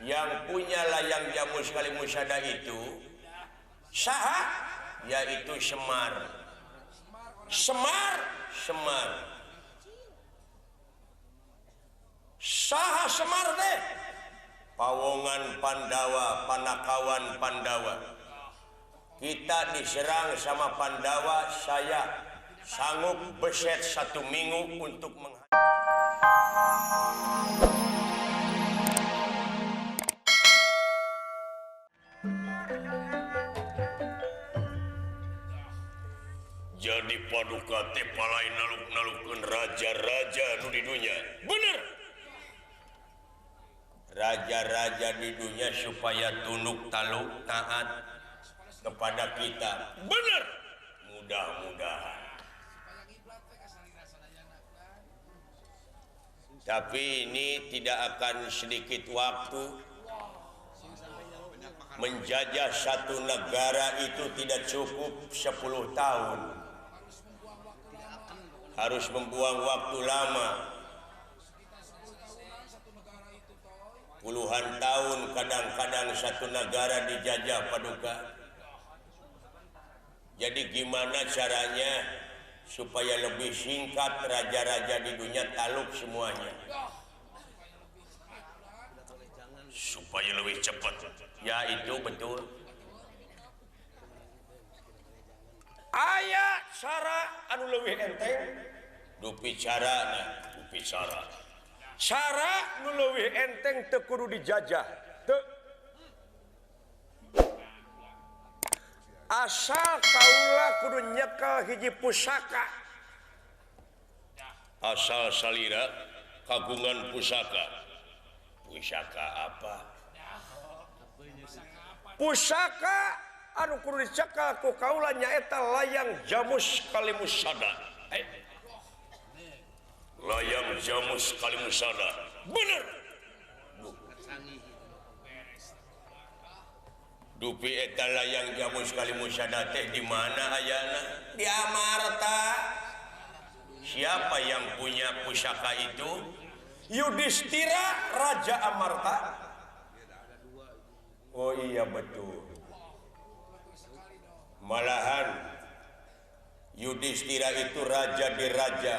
yang punya layang jamus kali musyada itu saha, yaitu Semar. Saha Semar teh? Pawongan Pandawa, Panakawan Pandawa. Kita diserang sama Pandawa, saya sanggup beset 1 minggu untuk jadi paduka teh palain naluk-nalukeun raja-raja nu di dunia. Bener. Raja-raja di dunia supaya tunduk taluk taat kepada kita. Bener. Mudah-mudahan. Tapi ini tidak akan sedikit waktu. Menjajah satu negara itu tidak cukup 10 tahun. Harus membuang waktu lama. Puluhan tahun kadang-kadang satu negara dijajah paduka. Jadi gimana caranya supaya lebih singkat raja-raja di dunia taluk semuanya? Supaya lebih cepat. Ya itu betul. Aya cara anu leuwih enteng dupi cara. Cara nu leuwih enteng teu kudu dijajah. Teu. Asal kaula kudu nyekel hiji pusaka. Asal salira kagungan pusaka. Pusaka apa? Pusaka anu kudu dicekel ku kaula nyaeta layang jamus kalimusada. Layang jamus kalimusada. Bener. Dupi eta layang jamus kalimusada teh di mana ayana? Di Amarta. Siapa yang punya pusaka itu? Yudhistira Raja Amarta. Oh iya betul. Malahan Yudhistira itu raja di raja.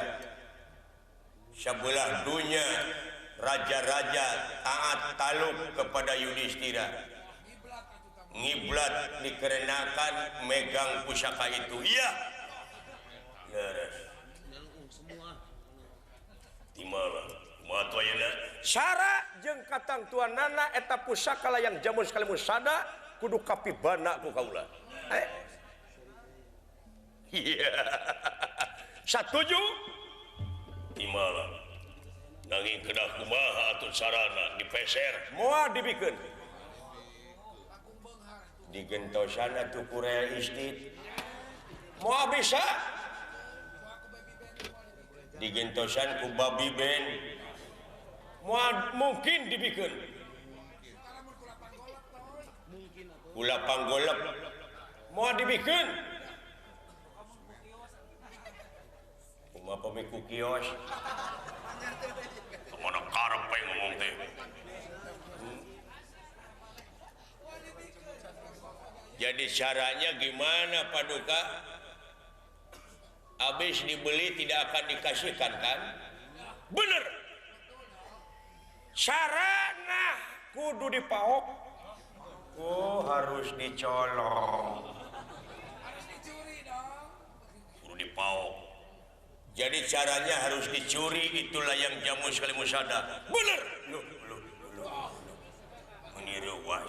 Sebelah dunia raja-raja taat taluk kepada Yudhistira. Ngiblat dikarenakan megang pusaka itu. Iya. Leres. Timala. Syara jeung katang tuanana eta pusaka layang jamus kalimusada kudu kapibana ku kaula. Iya. Satuju? Timala. Nanging kedah kumaha atuh sarana dipeser. Moal dibikeun. Digentosan atuh ku rel istit. Moal bisa. Digentosan ku babi ben. Moal mungkin dibikeun. Kula panggolep. Moal dibikeun. Kumaha pemiku kios. Mana karepe ngomong teh. Jadi caranya gimana paduka? Habis dibeli tidak akan dikasihkan kan? Bener. Sarana kudu dipaok. Oh harus dicolong. Harus dicuri dong. Kudu dipaok. Jadi caranya harus dicuri, itulah yang jamus kalimusada. Bener. Loh. Meniru was.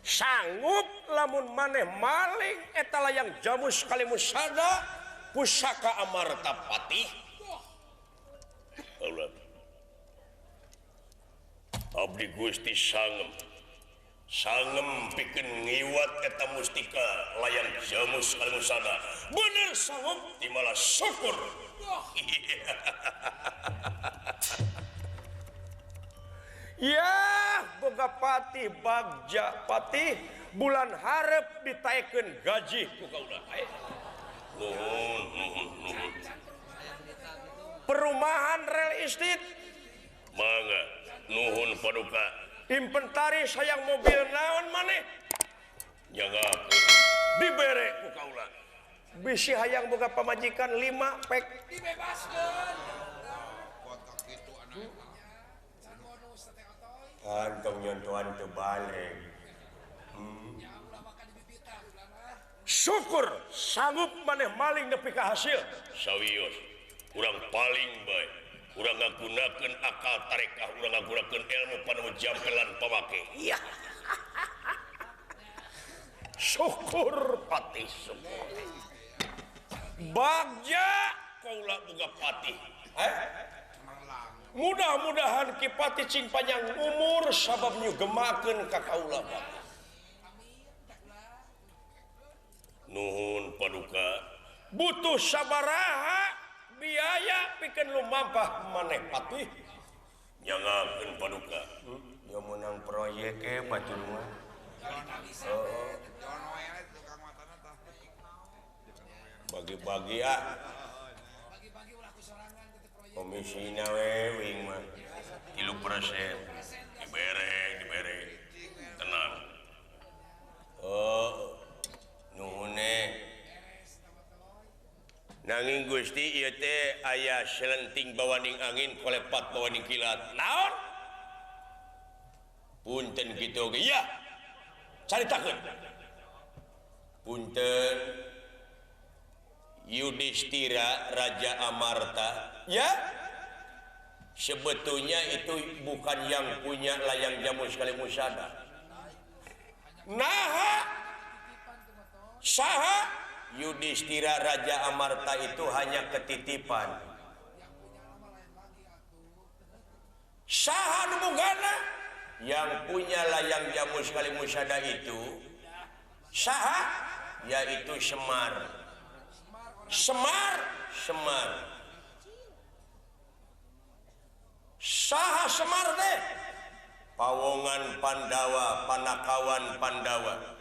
Sanggup lamun maneh maling eta layang jamus kalimusada pusaka Amarta Patih. Allah. Abdi Gusti sangem pikeun ngiwat eta mustika layang jamus kalimusada. Bener sanggup timala syukur. Ya boga patih bagja patih bulan harap ditaekeun gaji ku kaula. Nuhun. Perumahan real estate mangga nuhun paduka inventaris sayang mobil naon maneh nyaga dibere ku kaula bisi hayang boga pamajikan 5 pek dibebaskeun kantong nyontohan teu balik syukur sanggup maneh maling nepi ka hasil sawios urang paling baik urang ngagunakeun akal tarekah urang ngagunakeun ilmu panu jampelan pamake iya syukur patih syukur bagja kaula boga patih mudah-mudahan ki patih cing panjang umur sabab nyugemakeun ka kaula nuhun paduka butuh sabaraha biaya pikeun lumampah maneh patih nyangakeun paduka nya meunang proyek batur mah bagi-bagi komisina wing mah 3% dibere tenang nuhune nanging Gusti ieu teh aya selenting bawaning angin kolepat bawaning kilat naon punten kitu ge ya caritakeun punten Yudhistira Raja Amarta ya sebetulnya itu bukan yang punya layang jamu sekali musada naha saha Yudhistira Raja Amarta itu hanya ketitipan saha nu bogana yang punya layang jamu sekali musada itu saha yaitu Semar saha Semar teh pawongan Pandawa panakawan Pandawa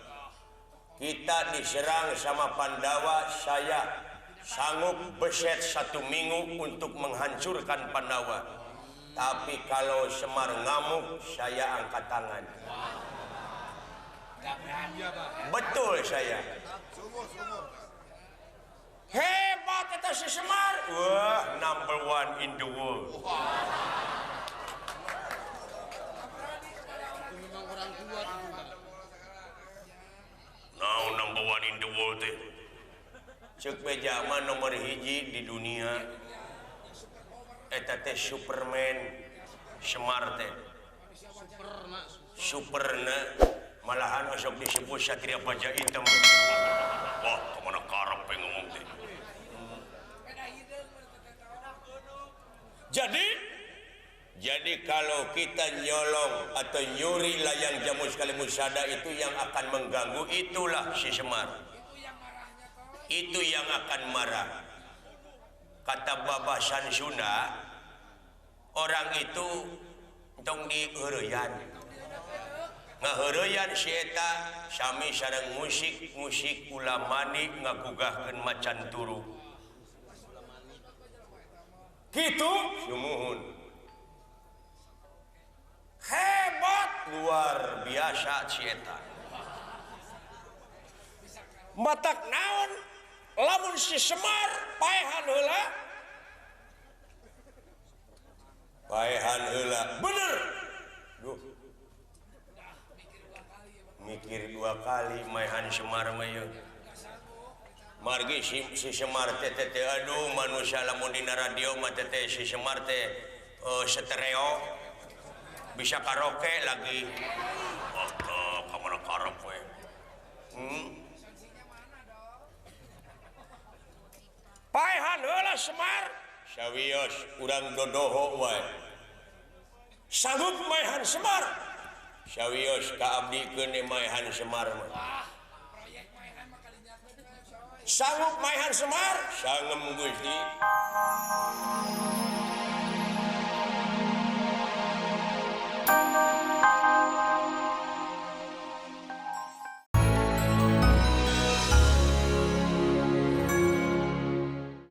kita diserang sama Pandawa saya sanggup beset 1 minggu untuk menghancurkan Pandawa tapi kalau Semar ngamuk saya angkat tangan betul saya hebat eta si Semar wah number 1 in the world now number 1 in the world teh ceuk beja mah nomor 1 di dunia eta teh Superman Semar teh superna malahan osok disebut Satria Baja Hitam wah kemana karep ngomong teh jadi kalau kita nyolong atau nyuri layang jamu sekali musada itu yang akan mengganggu itulah si Semar itu yang akan marah kata babasan Sunda orang itu tong diheureyan ngaheureyan si eta sami sareng musik ulamani ngagugahkeun macan turu kitu sumuhun hebat luar biasa si eta matak naon lamun si Semar paehan heula bener duh mikir 2 kali maehan Semar mah yeuh margi si Semar teh aduh manusia lamun dina radio mah teh si Semar teh stereo bisa karaoke lagi kamana karep we paehan heula Semar sawios urang dodoho wae sanggup maehan Semar sawios kaabdikeun maehan Semar mah sanggup maehan Semar sanggem Gusti